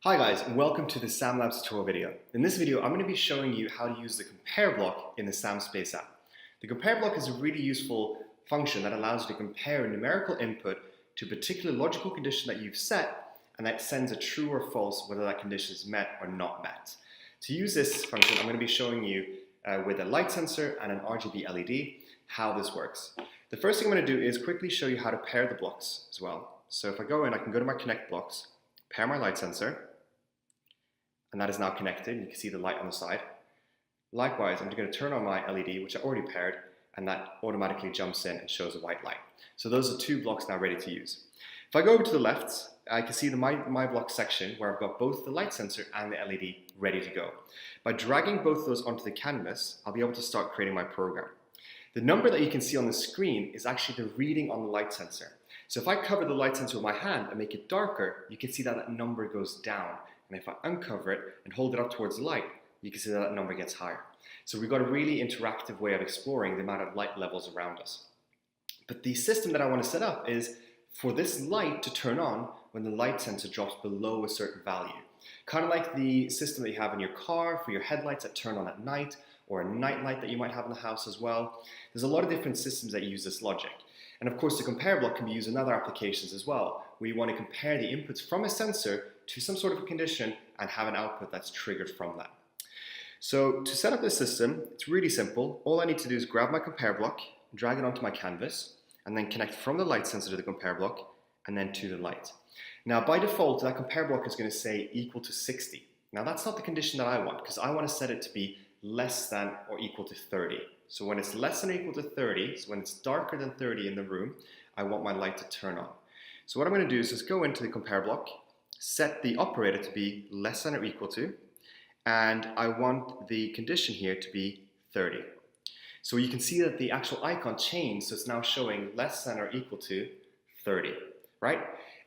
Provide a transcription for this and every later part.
Hi guys, and welcome to the SamLabs tutorial video. In this video, I'm going to be showing you how to use the compare block in the SamSpace app. The compare block is a really useful function that allows you to compare a numerical input to a particular logical condition that you've set, and that sends a true or false whether that condition is met or not met. To use this function, I'm going to be showing you with a light sensor and an RGB LED how this works. The first thing I'm going to do is quickly show you how to pair the blocks as well. So if I go in, I can go to my connect blocks, pair my light sensor, and that is now connected. You can see the light on the side. Likewise, I'm going to turn on my LED, which I already paired, and that automatically jumps in and shows a white light. So those are two blocks now ready to use. If I go over to the left, I can see the my block section where I've got both the light sensor and the LED ready to go. By dragging both of those onto the canvas, I'll be able to start creating my program. The number that you can see on the screen is actually the reading on the light sensor. So if I cover the light sensor with my hand and make it darker, you can see that that number goes down. And if I uncover it and hold it up towards the light, you can see that that number gets higher. So we've got a really interactive way of exploring the amount of light levels around us. But the system that I want to set up is for this light to turn on when the light sensor drops below a certain value. Kind of like the system that you have in your car for your headlights that turn on at night, or a night light that you might have in the house as well. There's a lot of different systems that use this logic. And of course the compare block can be used in other applications as well, where you want to compare the inputs from a sensor to some sort of a condition and have an output that's triggered from that. So to set up this system, it's really simple. All I need to do is grab my compare block, drag it onto my canvas, and then connect from the light sensor to the compare block, and then to the light. Now by default, that compare block is going to say equal to 60. Now that's not the condition that I want, because I want to set it to be less than or equal to 30. So when it's less than or equal to 30, so when it's darker than 30 in the room, I want my light to turn on. So what I'm going to do is just go into the compare block, set the operator to be less than or equal to, and I want the condition here to be 30. So you can see that the actual icon changed, so it's now showing less than or equal to 30, right?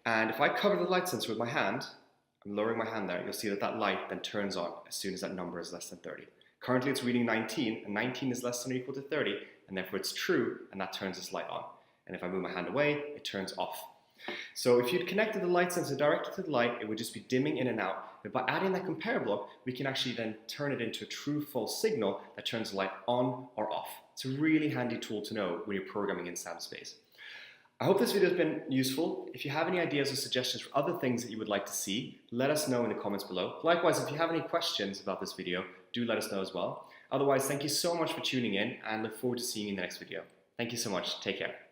And if I cover the light sensor with my hand, I'm lowering my hand there, you'll see that that light then turns on as soon as that number is less than 30. Currently it's reading 19, and 19 is less than or equal to 30, and therefore it's true, and that turns this light on. And if I move my hand away, it turns off. So if you'd connected the light sensor directly to the light, it would just be dimming in and out. But by adding that compare block, we can actually then turn it into a true-false signal that turns the light on or off. It's a really handy tool to know when you're programming in SamSpace. I hope this video has been useful. If you have any ideas or suggestions for other things that you would like to see, let us know in the comments below. Likewise, if you have any questions about this video, do let us know as well. Otherwise, thank you so much for tuning in, and look forward to seeing you in the next video. Thank you so much. Take care.